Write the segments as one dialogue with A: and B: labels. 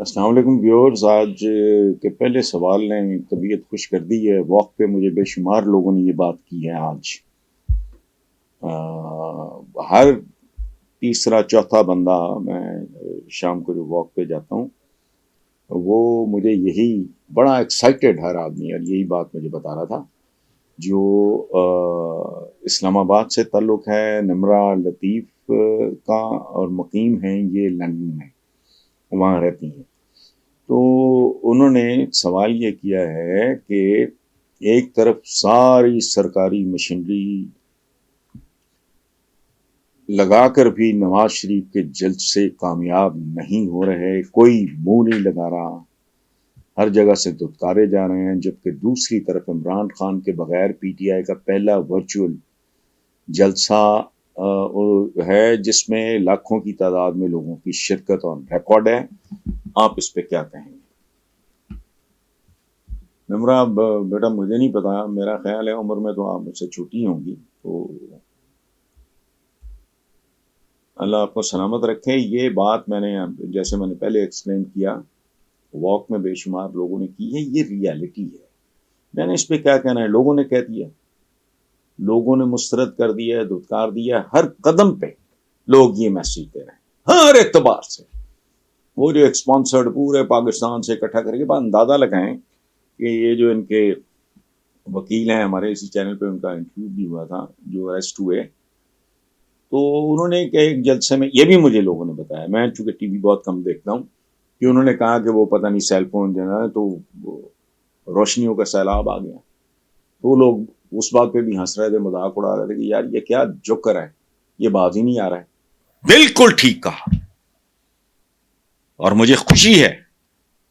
A: السلام علیکم ویورز، آج کے پہلے سوال نے طبیعت خوش کر دی ہے۔ واک پہ مجھے بے شمار لوگوں نے یہ بات کی ہے آج۔ ہر تیسرا چوتھا بندہ، میں شام کو جو واک پہ جاتا ہوں وہ مجھے یہی بڑا ایکسائٹیڈ ہر آدمی، اور یہی بات مجھے بتا رہا تھا جو اسلام آباد سے تعلق ہے، نمرہ لطیف کا، اور مقیم ہیں یہ لندن میں، وہاں رہتی ہیں۔ تو انہوں نے سوال یہ کیا ہے کہ ایک طرف ساری سرکاری مشینری لگا کر بھی نواز شریف کے جلسے کامیاب نہیں ہو رہے، کوئی منہ نہیں لگا رہا، ہر جگہ سے دھتکارے جا رہے ہیں، جبکہ دوسری طرف عمران خان کے بغیر پی ٹی آئی کا پہلا ورچوئل جلسہ ہے جس میں لاکھوں کی تعداد میں لوگوں کی شرکت اور ریکارڈ ہے۔ آپ اس پہ کیا کہیں گے؟ نمرہ بیٹا مجھے نہیں پتا، میرا خیال ہے عمر میں تو آپ مجھ سے چھوٹی ہوں گی، تو اللہ آپ کو سلامت رکھے۔ یہ بات میں نے جیسے میں نے پہلے ایکسپلین کیا، واک میں بے شمار لوگوں نے کی ہے، یہ ریالٹی ہے۔ میں نے اس پہ کیا کہنا ہے؟ لوگوں نے کہہ دیا، لوگوں نے مسترد کر دیا، دھتکار دیا، ہر قدم پہ لوگ یہ میسج دے رہے ہیں ہر اعتبار سے۔ وہ جو اسپانسرڈ پورے پاکستان سے اکٹھا کر کے بعد اندازہ لگائیں کہ یہ جو ان کے وکیل ہیں، ہمارے اسی چینل پہ ان کا انٹرویو بھی ہوا تھا جو اریسٹ ہوئے، تو انہوں نے کہ ایک جلسے میں یہ بھی مجھے لوگوں نے بتایا، میں چونکہ ٹی وی بہت کم دیکھتا ہوں، کہ انہوں نے کہا کہ وہ پتہ نہیں سیل فون جو ہے تو روشنیوں کا سیلاب آ گیا، تو وہ لوگ اس بات پہ بھی ہنس رہے تھے، مذاق اڑا رہے تھے کہ یار یہ کیا جوکر ہے، یہ باز ہی نہیں آ رہا ہے۔ بالکل ٹھیک کہا، اور مجھے خوشی ہے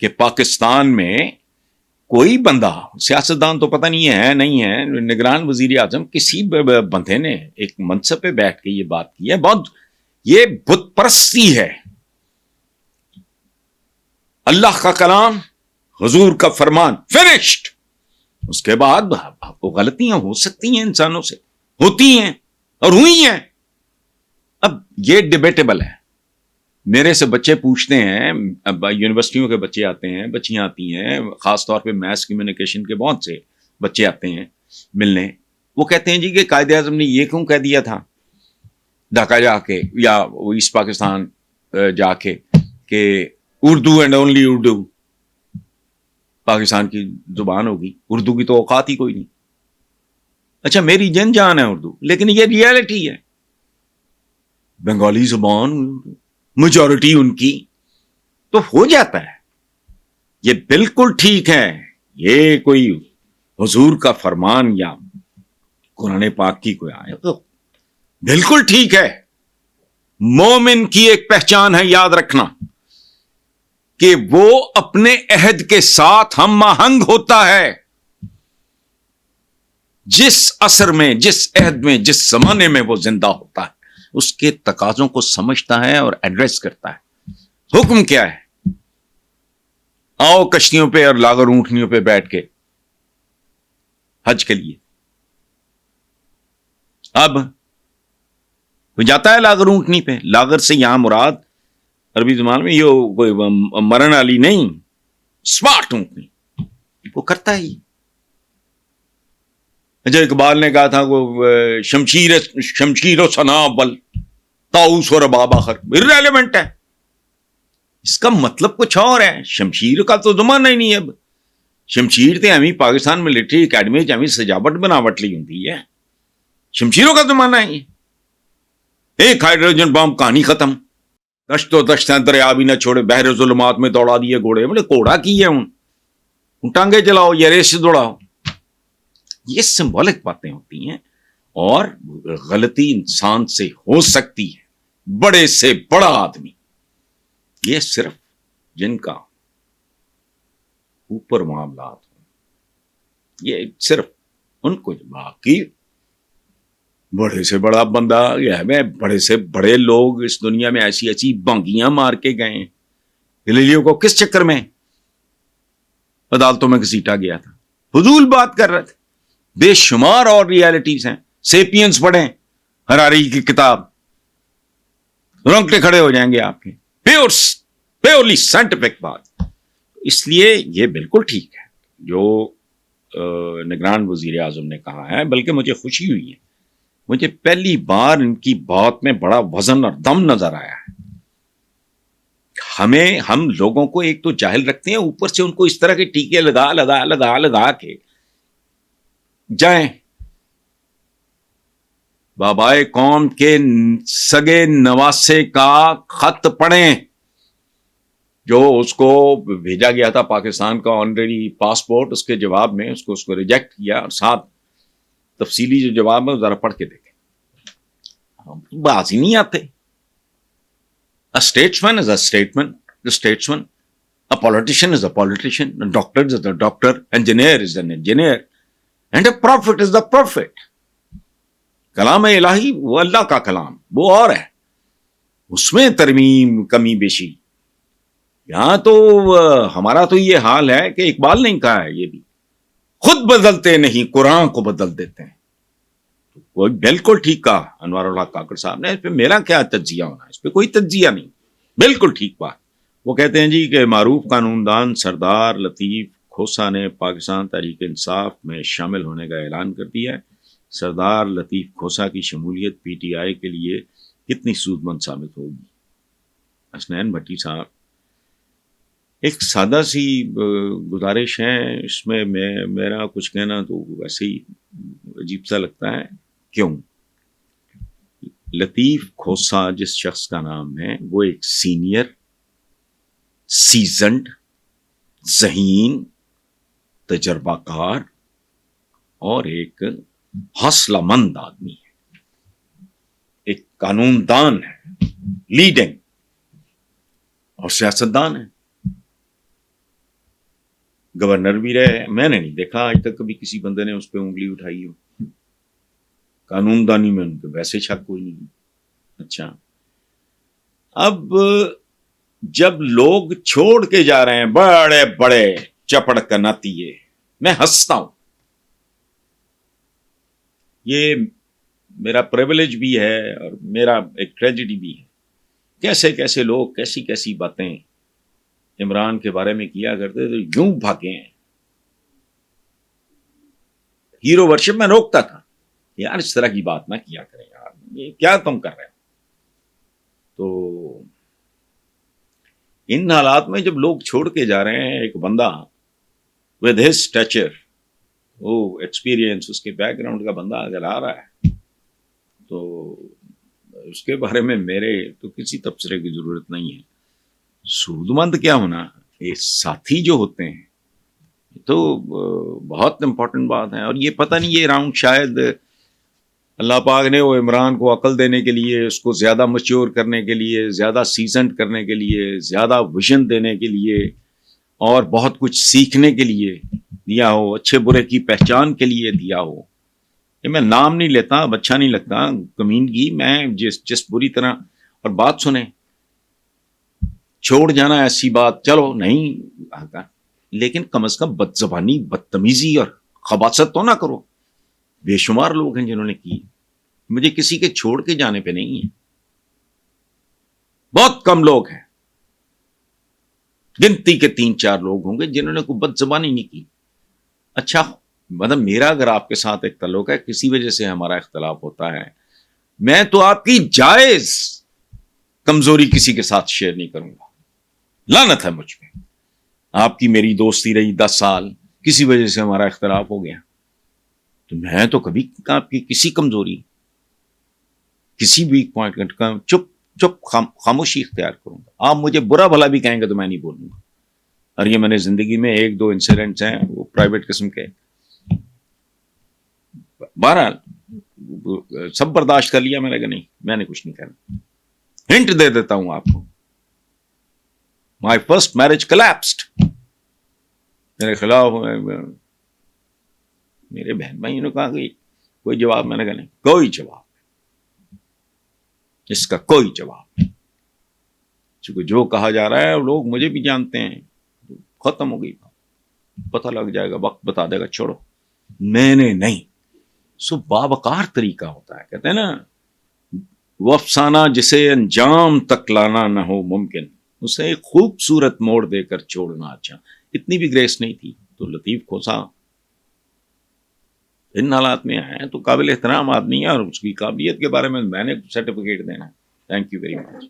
A: کہ پاکستان میں کوئی بندہ، سیاستدان تو پتہ نہیں ہے نہیں ہے، نگران وزیر اعظم، کسی بندے نے ایک منصب پہ بیٹھ کے یہ بات کی ہے، بہت یہ بت پرستی ہے۔ اللہ کا کلام، حضور کا فرمان، فنشڈ۔ اس کے بعد غلطیاں ہو سکتی ہیں، انسانوں سے ہوتی ہیں اور ہوئی ہیں۔ اب یہ ڈیبیٹیبل ہے۔ میرے سے بچے پوچھتے ہیں، یونیورسٹیوں کے بچے آتے ہیں، بچیاں آتی ہیں، خاص طور پہ میس کمیونیکیشن کے بہت سے بچے آتے ہیں ملنے، وہ کہتے ہیں جی کہ قائد اعظم نے یہ کیوں کہہ دیا تھا ڈھاکہ جا کے یا ایسٹ پاکستان جا کے کہ اردو اینڈ اونلی اردو پاکستان کی زبان ہوگی، اردو کی تو اوقات ہی کوئی نہیں۔ اچھا میری جان ہے اردو، لیکن یہ ریالٹی ہے، بنگالی زبان میجورٹی ان کی، تو ہو جاتا ہے۔ یہ بالکل ٹھیک ہے، یہ کوئی حضور کا فرمان یا قرآن پاک کی کوئی آیت تو بالکل ٹھیک ہے۔ مومن کی ایک پہچان ہے، یاد رکھنا، کہ وہ اپنے عہد کے ساتھ ہم آہنگ ہوتا ہے۔ جس عصر میں، جس عہد میں، جس زمانے میں وہ زندہ ہوتا ہے، اس کے تقاضوں کو سمجھتا ہے اور ایڈریس کرتا ہے۔ حکم کیا ہے؟ آؤ کشتیوں پہ اور لاغر اونٹنیوں پہ بیٹھ کے حج کے لیے۔ اب وہ جاتا ہے لاغر اونٹنی پہ، لاغر سے یہاں مراد عربی زبان میں یہ کوئی مرن والی نہیں، سمارٹ اونٹنی، وہ کرتا ہے۔ جو اقبال نے کہا تھا وہ شمشیر و سنا بل طاؤس و رباب آخر، irrelevant ہے، اس کا مطلب کچھ اور ہے۔ شمشیر کا تو زمانہ ہی نہیں ہے اب۔ شمشیر تے ہمیں پاکستان ملٹری اکیڈمی ہمیں سجاوٹ بناوٹ لی ہوتی ہے، شمشیروں کا زمانہ ہے۔ ایک ہائیڈروجن بم، کہانی ختم۔ دشت و دشت دریا بھی نہ چھوڑے، بحر ظلمات میں دوڑا دیے گھوڑے۔ بولے گھوڑا کی ہے ان ٹانگے چلاؤ یا ریس دوڑاؤ۔ یہ سمبولک باتیں ہوتی ہیں، اور غلطی انسان سے ہو سکتی ہے، بڑے سے بڑا آدمی، یہ صرف جن کا اوپر معاملات ہوں، یہ صرف ان کو، باقی بڑے سے بڑا بندہ، یہ بڑے سے بڑے لوگ اس دنیا میں ایسی ایسی بانگیاں مار کے گئے ہیں۔ گلیلیو کو کس چکر میں عدالتوں میں گھسیٹا گیا تھا؟ فضول بات کر رہے تھے۔ بے شمار اور ریالٹیز ہیں۔ سیپینز پڑھیں، ہراری کی کتاب، رونگٹے کھڑے ہو جائیں گے آپ کے۔ پیورس پیورلی سائنٹیفک بات. اس لیے یہ بالکل ٹھیک ہے جو نگران وزیر اعظم نے کہا ہے، بلکہ مجھے خوشی ہوئی ہے. مجھے پہلی بار ان کی بات میں بڑا وزن اور دم نظر آیا ہے. ہم لوگوں کو ایک تو جاہل رکھتے ہیں، اوپر سے ان کو اس طرح کے ٹیکے لگا کے جائیں. بابائے قوم کے سگے نواسے کا خط پڑھیں جو اس کو بھیجا گیا تھا پاکستان کا آنریری پاسپورٹ، اس کے جواب میں اس کو ریجیکٹ کیا، اور ساتھ تفصیلی جو جواب ہے ذرا پڑھ کے دیکھیں. بازی نہیں آتے. A statesman is a statesman. A politician is a politician. A doctor is a doctor. Engineer is an engineer. And a prophet is the prophet. کلام الہی وہ اللہ کا کلام، وہ اور ہے، اس میں ترمیم کمی بیشی. یہاں تو ہمارا تو یہ حال ہے کہ اقبال نے کہا ہے، یہ بھی خود بدلتے نہیں قرآن کو بدل دیتے ہیں. وہ بالکل ٹھیک کہا انوار الحق کاکڑ صاحب نے. اس پہ میرا کیا تجزیہ ہونا، اس پہ کوئی تجزیہ نہیں، بالکل ٹھیک بات. وہ کہتے ہیں جی کہ معروف قانون دان سردار لطیف کھوسہ نے پاکستان تحریک انصاف میں شامل ہونے کا اعلان کر دیا ہے. سردار لطیف کھوسہ کی شمولیت پی ٹی آئی کے لیے کتنی سود مند ثابت ہوگی. حسنین بھٹی صاحب، ایک سادہ سی گزارش ہے، اس میں میرا کچھ کہنا تو ویسے ہی عجیب سا لگتا ہے. کیوں؟ لطیف کھوسہ جس شخص کا نام ہے وہ ایک سینئر، سیزنڈ، ذہین، تجربہ کار اور ایک حوصلہ مند آدمی ہے، ایک قانون دان ہے، لیڈنگ، اور سیاستدان ہے. گورنر بھی رہے. میں نے نہیں دیکھا آج تک کبھی کسی بندے نے اس پہ انگلی اٹھائی ہو. قانون دانی میں ان کے ویسے شک کوئی نہیں. اچھا، اب جب لوگ چھوڑ کے جا رہے ہیں بڑے بڑے چپڑ کناتیے، میں ہنستا ہوں. یہ میرا پریویلیج بھی ہے اور میرا ایک ٹریجڈی بھی ہے. کیسے کیسے لوگ کیسی کیسی باتیں عمران کے بارے میں کیا کرتے تو یوں بھاگے ہیں. ہیرو ورشپ میں روکتا تھا، یار اس طرح کی بات نہ کیا کریں یار، یہ کیا تم کر رہے ہو. تو ان حالات میں جب لوگ چھوڑ کے جا رہے ہیں، ایک بندہ ود ہز اسٹیچر، وہ ایکسپیرینس، اس کے بیک گراؤنڈ کا بندہ اگر آ رہا ہے تو اس کے بارے میں میرے تو کسی تبصرے کی ضرورت نہیں ہے. سود مند کیا ہونا، یہ ساتھی جو ہوتے ہیں یہ تو بہت امپورٹنٹ بات ہے. اور یہ پتہ نہیں، یہ راؤنڈ شاید اللہ پاک نے وہ عمران کو عقل دینے کے لیے، اس کو زیادہ میچور کرنے کے لیے، زیادہ سیزنڈ کرنے کے لیے، زیادہ ویژن دینے کے لیے اور بہت کچھ سیکھنے کے لیے دیا ہو، اچھے برے کی پہچان کے لیے دیا ہو. یہ میں نام نہیں لیتا، اب اچھا نہیں لگتا کمینگی، میں جس بری طرح. اور بات سنیں، چھوڑ جانا ایسی بات چلو نہیں آتا، لیکن کم از کم بد زبانی، بدتمیزی اور خباثت تو نہ کرو. بے شمار لوگ ہیں جنہوں نے کی، مجھے کسی کے چھوڑ کے جانے پہ نہیں ہے. بہت کم لوگ ہیں، گنتی کے 3-4 لوگ ہوں گے جنہوں نے کوئی بد زبانی نہیں کی. اچھا، مطلب میرا اگر آپ کے ساتھ ایک تعلق ہے، کسی وجہ سے ہمارا اختلاف ہوتا ہے، میں تو آپ کی جائز کمزوری کسی کے ساتھ شیئر نہیں کروں گا. لعنت ہے مجھ پہ. آپ کی میری دوستی رہی 10 سال، کسی وجہ سے ہمارا اختلاف ہو گیا تو میں تو کبھی آپ کی کسی کمزوری، کسی بھی پوائنٹ کا چپ خاموشی اختیار کروں گا. آپ مجھے برا بھلا بھی کہیں گے تو میں نہیں بولوں گا. اور یہ میں نے زندگی میں 1-2 انسیڈنٹس ہیں وہ پرائیویٹ قسم کے، بہرحال سب برداشت کر لیا میں نے کہ نہیں، میں نے کچھ نہیں کرنا. ہنٹ دے دیتا ہوں آپ کو، مائی فرسٹ میرج کلیپسڈ. میرے خلاف میرے بہن بھائی نے کہا کہ کوئی جواب، میں نے کہا نہیں، کوئی جواب، اس کا کوئی جواب نہیں. چونکہ جو کہا جا رہا ہے لوگ مجھے بھی جانتے ہیں، ختم ہو گئی، پتہ لگ جائے گا، وقت بتا دے گا، چھوڑو. میں نے نہیں. سو باوقار طریقہ ہوتا ہے، کہتے ہیں نا وہ افسانہ جسے انجام تک لانا نہ ہو ممکن، اسے ایک خوبصورت موڑ دے کر چھوڑنا اچھا. اتنی بھی گریس نہیں تھی. تو لطیف کھوسا ان حالات میں ہے تو قابل احترام آدمی ہے، اور اس کی قابلیت کے بارے میں نے سرٹیفکیٹ دینا ہے. Thank you very much.